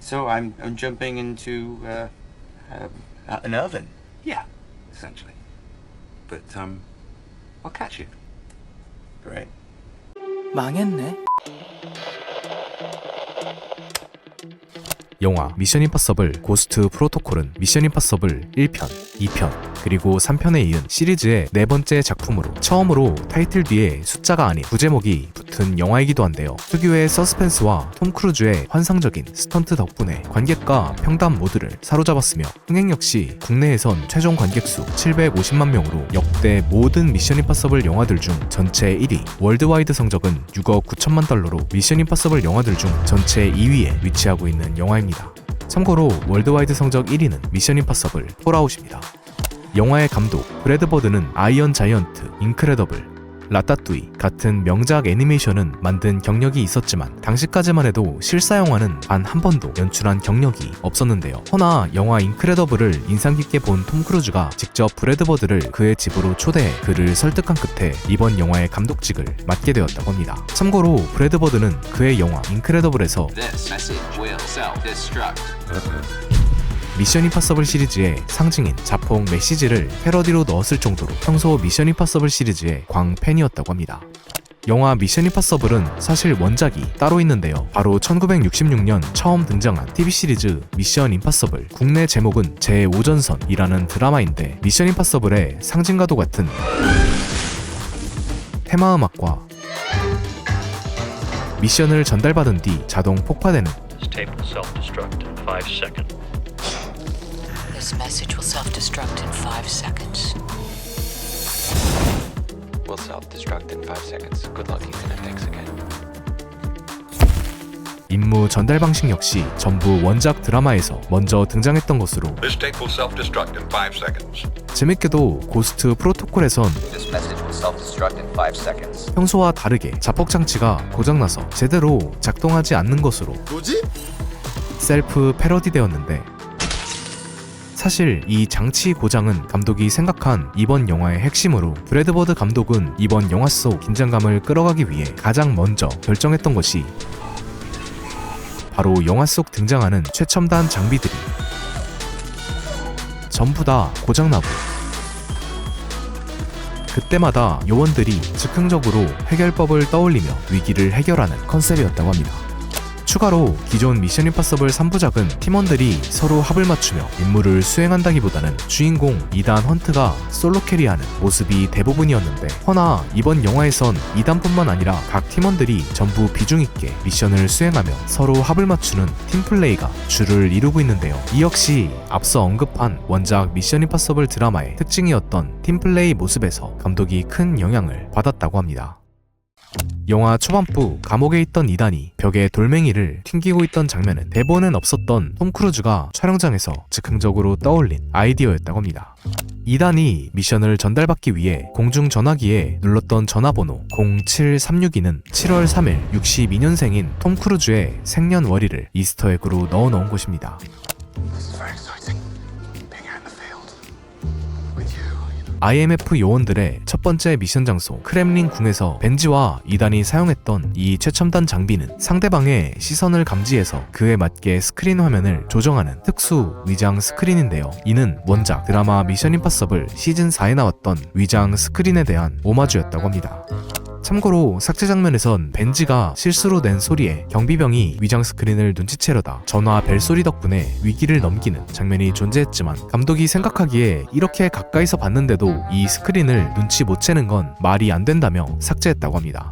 So I'm jumping into an oven. Yeah, essentially. But, I'll catch you. Great. 망했네. 영화 미션 임파서블 고스트 프로토콜은 미션 임파서블 1편, 2편, 그리고 3편에 이은 시리즈의 네 번째 작품으로 처음으로 타이틀 뒤에 숫자가 아닌 부제목이 붙은 영화이기도 한데요. 특유의 서스펜스와 톰 크루즈의 환상적인 스턴트 덕분에 관객과 평단 모두를 사로잡았으며 흥행 역시 국내에선 최종 관객수 750만 명으로 역대 모든 미션 임파서블 영화들 중 전체 1위, 월드와이드 성적은 6억 9천만 달러로 미션 임파서블 영화들 중 전체 2위에 위치하고 있는 영화입니다. 참고로 월드와이드 성적 1위는 미션 임파서블 폴아웃입니다. 영화의 감독 브래드 버드는 아이언 자이언트, 인크레더블, 라따뚜이 같은 명작 애니메이션은 만든 경력이 있었지만 당시까지만 해도 실사 영화는 단 한 번도 연출한 경력이 없었는데요. 허나 영화 인크레더블을 인상 깊게 본 톰 크루즈가 직접 브래드 버드를 그의 집으로 초대해 그를 설득한 끝에 이번 영화의 감독직을 맡게 되었다고 합니다. 참고로 브래드 버드는 그의 영화 인크레더블에서 미션 임파서블 시리즈의 상징인 자폭 메시지를 패러디로 넣었을 정도로 평소 미션 임파서블 시리즈의 광팬이었다고 합니다. 영화 미션 임파서블은 사실 원작이 따로 있는데요. 바로 1966년 처음 등장한 TV 시리즈 미션 임파서블, 국내 제목은 제5전선이라는 드라마인데 미션 임파서블의 상징과도 같은 테마음악과 미션을 전달받은 뒤 자동 폭파되는 This message will self-destruct in 5 seconds. Will self-destruct in 5 seconds. Good luck, Ethan, and thanks again. 임무 전달 방식 역시 전부 원작 드라마에서 먼저 등장했던 것으로 This tape will self-destruct in 5 seconds. 재밌게도 고스트 프로토콜에선 This message will self-destruct in 5 seconds. 평소와 다르게 자폭 장치가 고장나서 제대로 작동하지 않는 것으로 셀프 패러디되었는데 사실 이 장치 고장은 감독이 생각한 이번 영화의 핵심으로 브래드 버드 감독은 이번 영화 속 긴장감을 끌어가기 위해 가장 먼저 결정했던 것이 바로 영화 속 등장하는 최첨단 장비들이 전부 다 고장나고 그때마다 요원들이 즉흥적으로 해결법을 떠올리며 위기를 해결하는 컨셉이었다고 합니다. 추가로 기존 미션 임파서블 3부작은 팀원들이 서로 합을 맞추며 임무를 수행한다기보다는 주인공 이단 헌트가 솔로 캐리하는 모습이 대부분이었는데 허나 이번 영화에선 이단뿐만 아니라 각 팀원들이 전부 비중있게 미션을 수행하며 서로 합을 맞추는 팀플레이가 주를 이루고 있는데요. 이 역시 앞서 언급한 원작 미션 임파서블 드라마의 특징이었던 팀플레이 모습에서 감독이 큰 영향을 받았다고 합니다. 영화 초반부 감옥에 있던 이단이 벽에 돌멩이를 튕기고 있던 장면은 대본엔 없었던 톰 크루즈가 촬영장에서 즉흥적으로 떠올린 아이디어였다고 합니다. 이단이 미션을 전달받기 위해 공중전화기에 눌렀던 전화번호 07362는 7월 3일 62년생인 톰 크루즈의 생년월일을 이스터에그로 넣어놓은 곳입니다. IMF 요원들의 첫 번째 미션 장소 크렘린 궁에서 벤지와 이단이 사용했던 이 최첨단 장비는 상대방의 시선을 감지해서 그에 맞게 스크린 화면을 조정하는 특수 위장 스크린인데요. 이는 원작 드라마 미션 임파서블 시즌4에 나왔던 위장 스크린에 대한 오마주였다고 합니다. 참고로 삭제 장면에선 벤지가 실수로 낸 소리에 경비병이 위장 스크린을 눈치채려다 전화 벨소리 덕분에 위기를 넘기는 장면이 존재했지만 감독이 생각하기에 이렇게 가까이서 봤는데도 이 스크린을 눈치 못 채는 건 말이 안 된다며 삭제했다고 합니다.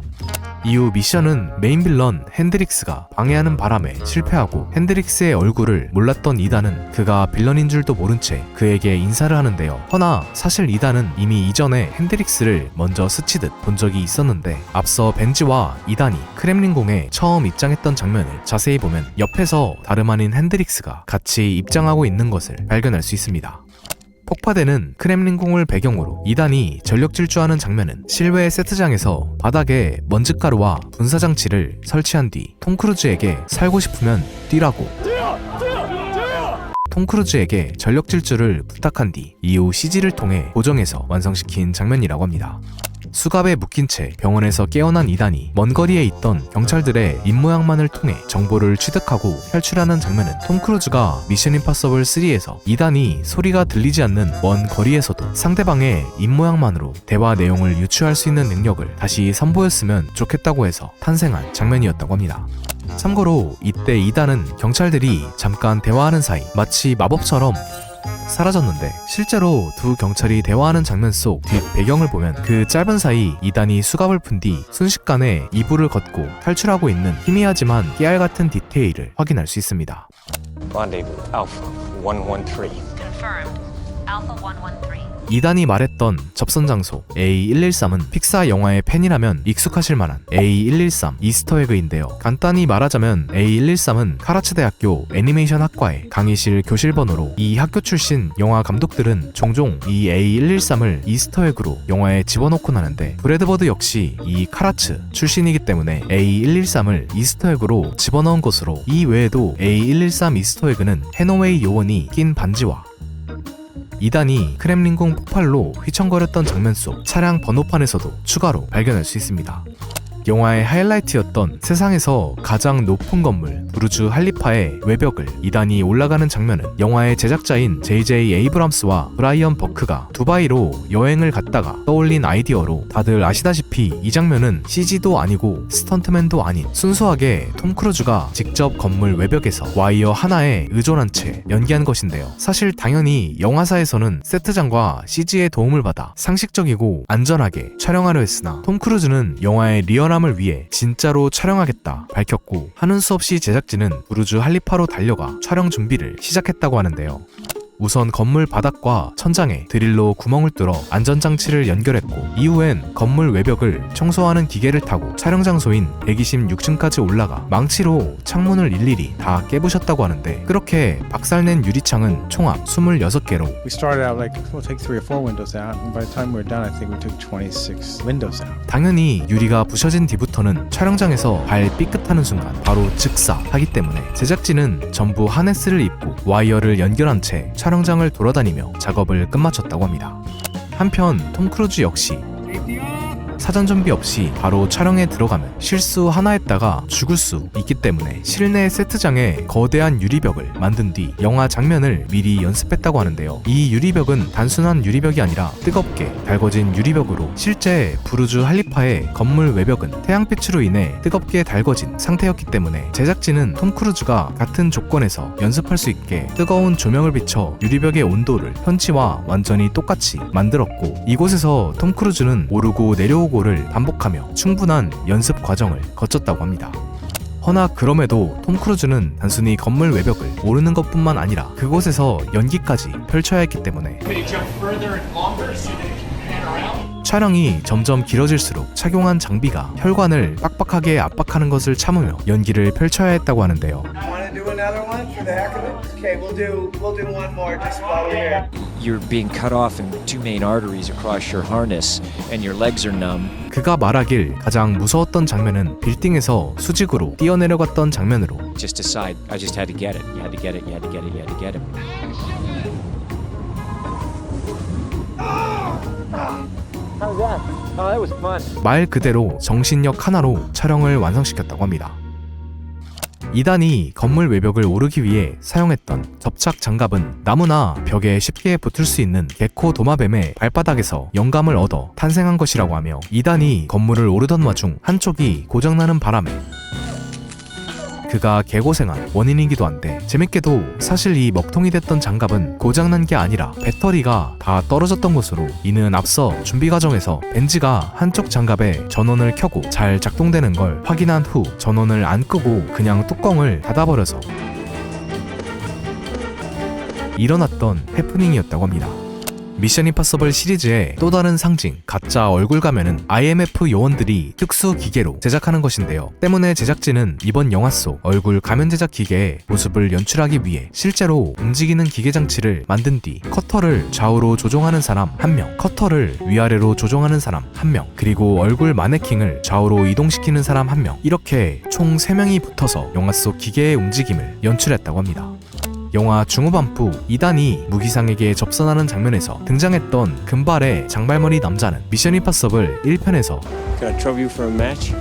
이후 미션은 메인 빌런 핸드릭스가 방해하는 바람에 실패하고 핸드릭스의 얼굴을 몰랐던 이단은 그가 빌런인 줄도 모른 채 그에게 인사를 하는데요. 허나 사실 이단은 이미 이전에 핸드릭스를 먼저 스치듯 본 적이 있었는데 앞서 벤지와 이단이 크렘린궁에 처음 입장했던 장면을 자세히 보면 옆에서 다름 아닌 핸드릭스가 같이 입장하고 있는 것을 발견할 수 있습니다. 폭파되는 크렘린궁을 배경으로 이단이 전력 질주하는 장면은 실외 세트장에서 바닥에 먼지가루와 분사장치를 설치한 뒤 톰 크루즈에게 살고 싶으면 뛰라고 톰 크루즈에게 전력 질주를 부탁한 뒤 이후 CG를 통해 고정해서 완성시킨 장면이라고 합니다. 수갑에 묶인 채 병원에서 깨어난 이단이 먼 거리에 있던 경찰들의 입모양만을 통해 정보를 취득하고 탈출하는 장면은 톰 크루즈가 미션 임파서블 3에서 이단이 소리가 들리지 않는 먼 거리에서도 상대방의 입모양만으로 대화 내용을 유추할 수 있는 능력을 다시 선보였으면 좋겠다고 해서 탄생한 장면이었다고 합니다. 참고로 이때 이단은 경찰들이 잠깐 대화하는 사이 마치 마법처럼 사라졌는데, 실제로 두 경찰이 대화하는 장면 속 뒷 배경을 보면 그 짧은 사이 이단이 수갑을 푼 뒤 순식간에 이불을 걷고 탈출하고 있는 희미하지만 깨알 같은 디테일을 확인할 수 있습니다. Rendezvous, Alpha 113. Confirmed. Alpha 113. 이단이 말했던 접선 장소 A113은 픽사 영화의 팬이라면 익숙하실 만한 A113 이스터에그인데요. 간단히 말하자면 A113은 카라츠 대학교 애니메이션 학과의 강의실 교실 번호로, 이 학교 출신 영화 감독들은 종종 이 A113을 이스터에그로 영화에 집어넣곤 하는데, 브래드 버드 역시 이 카라츠 출신이기 때문에 A113을 이스터에그로 집어넣은 것으로, 이 외에도 A113 이스터에그는 해노웨이 요원이 낀 반지와 이단이 크렘린궁 폭발로 휘청거렸던 장면 속 차량 번호판에서도 추가로 발견할 수 있습니다. 영화의 하이라이트였던 세상에서 가장 높은 건물 부르주 할리파의 외벽을 이단이 올라가는 장면은 영화의 제작자인 J.J. 에이브람스와 브라이언 버크가 두바이로 여행을 갔다가 떠올린 아이디어로, 다들 아시다시피 이 장면은 CG도 아니고 스턴트맨도 아닌 순수하게 톰 크루즈가 직접 건물 외벽에서 와이어 하나에 의존한 채 연기한 것인데요. 사실 당연히 영화사에서는 세트장과 CG의 도움을 받아 상식적이고 안전하게 촬영하려 했으나, 톰 크루즈는 영화의 리얼함을 위해 진짜로 촬영하겠다 밝혔고, 하는 수 없이 제작진은 부르주 할리파로 달려가 촬영 준비를 시작했다고 하는데요. 우선 건물 바닥과 천장에 드릴로 구멍을 뚫어 안전장치를 연결했고, 이후엔 건물 외벽을 청소하는 기계를 타고 촬영 장소인 126층까지 올라가 망치로 창문을 일일이 다 깨부셨다고 하는데, 그렇게 박살낸 유리창은 총합 26개로 We started out like we'll take 3 or 4 windows out, and by the time we were done, I think we took 26 windows out. 당연히 유리가 부셔진 뒤부터는 촬영장에서 발 삐끗하는 순간 바로 즉사하기 때문에 제작진은 전부 하네스를 입고 와이어를 연결한 채 촬영장을 돌아다니며 작업을 끝마쳤다고 합니다. 한편 톰 크루즈 역시 사전 준비 없이 바로 촬영에 들어가면 실수 하나 했다가 죽을 수 있기 때문에 실내 세트장에 거대한 유리벽을 만든 뒤 영화 장면을 미리 연습했다고 하는데요. 이 유리벽은 단순한 유리벽이 아니라 뜨겁게 달궈진 유리벽으로, 실제 부르주 할리파의 건물 외벽은 태양빛으로 인해 뜨겁게 달궈진 상태였기 때문에 제작진은 톰 크루즈가 같은 조건에서 연습할 수 있게 뜨거운 조명을 비춰 유리벽의 온도를 현지와 완전히 똑같이 만들었고, 이곳에서 톰 크루즈는 오르고 내려오고 를 반복하며 충분한 연습 과정을 거쳤다고 합니다. 허나 그럼에도 톰 크루즈는 단순히 건물 외벽을 오르는 것뿐만 아니라 그곳에서 연기까지 펼쳐야 했기 때문에 촬영이 점점 길어질수록 착용한 장비가 혈관을 빡빡하게 압박하는 것을 참으며 연기를 펼쳐야 했다고 하는데요. You're being cut off in 2 main arteries across your harness, and your legs are numb. 그가 말하길 가장 무서웠던 장면은 빌딩에서 수직으로 뛰어내려갔던 장면으로, Just decide. I just had to get it. You had to get it. You had to get it. You had to get it. How's that? Oh, that was fun. 말 그대로 정신력 하나로 촬영을 완성시켰다고 합니다. 이단이 건물 외벽을 오르기 위해 사용했던 접착 장갑은 나무나 벽에 쉽게 붙을 수 있는 개코 도마뱀의 발바닥에서 영감을 얻어 탄생한 것이라고 하며, 이단이 건물을 오르던 와중 한쪽이 고장나는 바람에 그가 개고생한 원인이기도 한데, 재밌게도 사실 이 먹통이 됐던 장갑은 고장난 게 아니라 배터리가 다 떨어졌던 것으로, 이는 앞서 준비 과정에서 벤지가 한쪽 장갑에 전원을 켜고 잘 작동되는 걸 확인한 후 전원을 안 끄고 그냥 뚜껑을 닫아버려서 일어났던 해프닝이었다고 합니다. 미션 임파서블 시리즈의 또 다른 상징, 가짜 얼굴 가면은 IMF 요원들이 특수 기계로 제작하는 것인데요. 때문에 제작진은 이번 영화 속 얼굴 가면 제작 기계의 모습을 연출하기 위해 실제로 움직이는 기계 장치를 만든 뒤 커터를 좌우로 조종하는 사람 1명, 커터를 위아래로 조종하는 사람 1명, 그리고 얼굴 마네킹을 좌우로 이동시키는 사람 1명, 이렇게 총 3명이 붙어서 영화 속 기계의 움직임을 연출했다고 합니다. 영화 중후반부 이단이 무기상에게 접선하는 장면에서 등장했던 금발의 장발머리 남자는 미션 임파서블 1편에서 Can I trouble you for a match?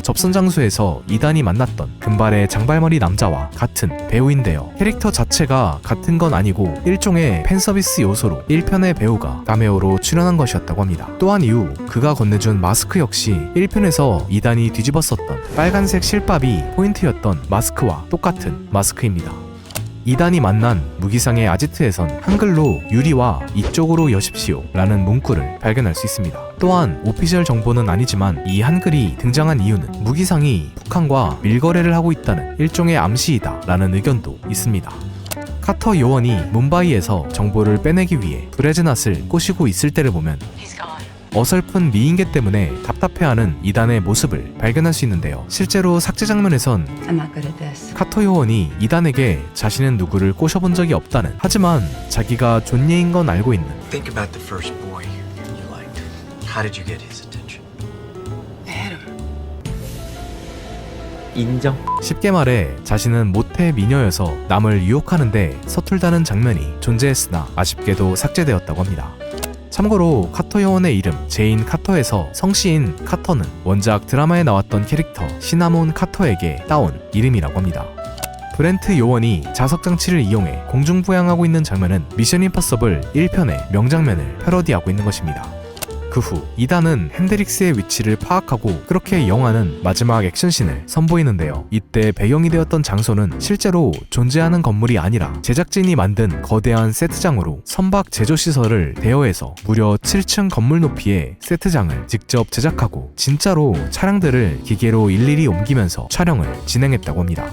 접선 장소에서 이단이 만났던 금발의 장발머리 남자와 같은 배우인데요. 캐릭터 자체가 같은 건 아니고 일종의 팬서비스 요소로 1편의 배우가 카메오로 출연한 것이었다고 합니다. 또한 이후 그가 건네준 마스크 역시 1편에서 이단이 뒤집었었던 빨간색 실밥이 포인트였던 마스크와 똑같은 마스크입니다. 이단이 만난 무기상의 아지트에선 한글로 유리와 이쪽으로 여십시오 라는 문구를 발견할 수 있습니다. 또한 오피셜 정보는 아니지만 이 한글이 등장한 이유는 무기상이 북한과 밀거래를 하고 있다는 일종의 암시이다 라는 의견도 있습니다. 카터 요원이 뭄바이에서 정보를 빼내기 위해 브레즈낫을 꼬시고 있을 때를 보면 He's gone. 어설픈 미인계 때문에 답답해하는 이단의 모습을 발견할 수 있는데요. 실제로 삭제 장면에선 I'm not good at this. 카터 요원이 이단에게 자신은 누구를 꼬셔본 적이 없다는, 하지만 자기가 존예인 건 알고 있는, Think about the first boy you liked. How did you get his attention? 인정. 쉽게 말해 자신은 모태 미녀여서 남을 유혹하는데 서툴다는 장면이 존재했으나 아쉽게도 삭제되었다고 합니다. 참고로 카터 요원의 이름 제인 카터에서 성씨인 카터는 원작 드라마에 나왔던 캐릭터 시나몬 카터에게 따온 이름이라고 합니다. 브렌트 요원이 자석장치를 이용해 공중부양하고 있는 장면은 미션 임파서블 1편의 명장면을 패러디하고 있는 것입니다. 그 후 이단은 핸드릭스의 위치를 파악하고 그렇게 영화는 마지막 액션씬을 선보이는데요. 이때 배경이 되었던 장소는 실제로 존재하는 건물이 아니라 제작진이 만든 거대한 세트장으로 선박 제조시설을 대여해서 무려 7층 건물 높이의 세트장을 직접 제작하고 진짜로 차량들을 기계로 일일이 옮기면서 촬영을 진행했다고 합니다.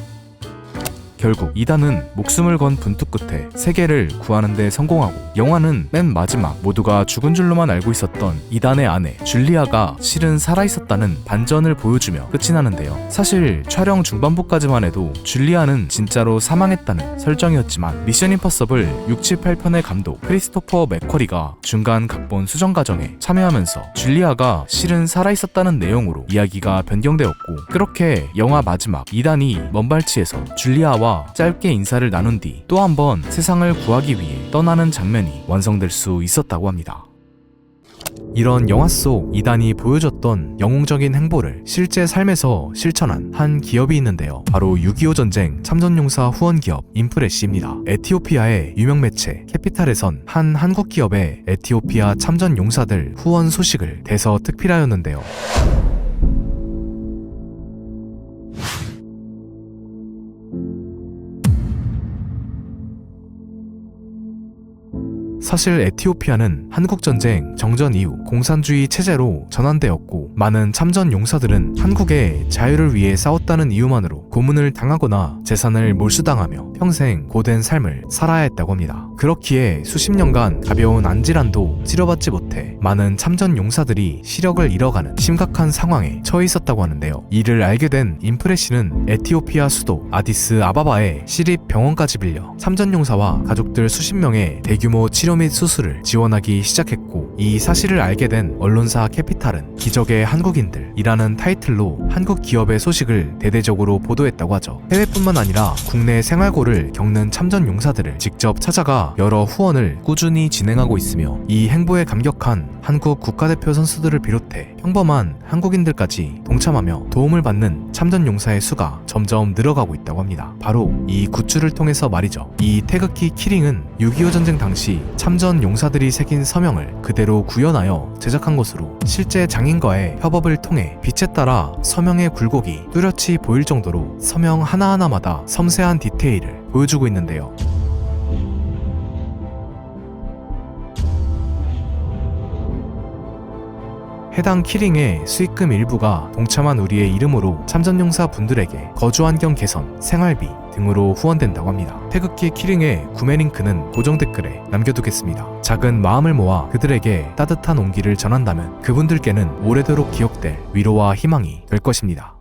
결국 이단은 목숨을 건 분투 끝에 세계를 구하는 데 성공하고 영화는 맨 마지막 모두가 죽은 줄로만 알고 있었던 이단의 아내 줄리아가 실은 살아있었다는 반전을 보여주며 끝이 나는데요. 사실 촬영 중반부까지만 해도 줄리아는 진짜로 사망했다는 설정이었지만 미션 임파서블 6, 7, 8편의 감독 크리스토퍼 맥쿼리가 중간 각본 수정 과정에 참여하면서 줄리아가 실은 살아있었다는 내용으로 이야기가 변경되었고, 그렇게 영화 마지막 이단이 먼발치에서 줄리아와 짧게 인사를 나눈 뒤 또 한 번 세상을 구하기 위해 떠나는 장면이 완성될 수 있었다고 합니다. 이런 영화 속 이단이 보여줬던 영웅적인 행보를 실제 삶에서 실천한 한 기업이 있는데요. 바로 6.25 전쟁 참전용사 후원 기업 인프레시입니다. 에티오피아의 유명 매체 캐피탈에선 한 한국 기업의 에티오피아 참전 용사들 후원 소식을 대서특필하였는데요. 사실 에티오피아는 한국전쟁 정전 이후 공산주의 체제로 전환되었고, 많은 참전 용사들은 한국의 자유를 위해 싸웠다는 이유만으로 고문을 당하거나 재산을 몰수당하며 평생 고된 삶을 살아야 했다고 합니다. 그렇기에 수십 년간 가벼운 안질환도 치료받지 못해 많은 참전 용사들이 시력을 잃어가는 심각한 상황에 처해 있었다고 하는데요. 이를 알게 된 인프레시는 에티오피아 수도 아디스 아바바의 시립 병원까지 빌려 참전 용사와 가족들 수십 명의 대규모 치료 및 수술을 지원하기 시작했고, 이 사실을 알게 된 언론사 캐피탈은 기적의 한국인들이라는 타이틀로 한국 기업의 소식을 대대적으로 보도했다고 하죠. 해외뿐만 아니라 국내 생활고를 겪는 참전 용사들을 직접 찾아가 여러 후원을 꾸준히 진행하고 있으며, 이 행보에 감격한 한국 국가대표 선수들을 비롯해 평범한 한국인들까지 동참하며 도움을 받는 참전 용사의 수가 점점 늘어가고 있다고 합니다. 바로 이 굿즈를 통해서 말이죠. 이 태극기 키링은 6.25 전쟁 당시 참전 용사들이 새긴 서명을 그대로 구현하여 제작한 것으로, 실제 장인과의 협업을 통해 빛에 따라 서명의 굴곡이 뚜렷이 보일 정도로 서명 하나하나마다 섬세한 디테일을 보여주고 있는데요. 해당 키링의 수익금 일부가 동참한 우리의 이름으로 참전용사 분들에게 거주환경 개선, 생활비 등으로 후원된다고 합니다. 태극기 키링의 구매 링크는 고정 댓글에 남겨두겠습니다. 작은 마음을 모아 그들에게 따뜻한 온기를 전한다면 그분들께는 오래도록 기억될 위로와 희망이 될 것입니다.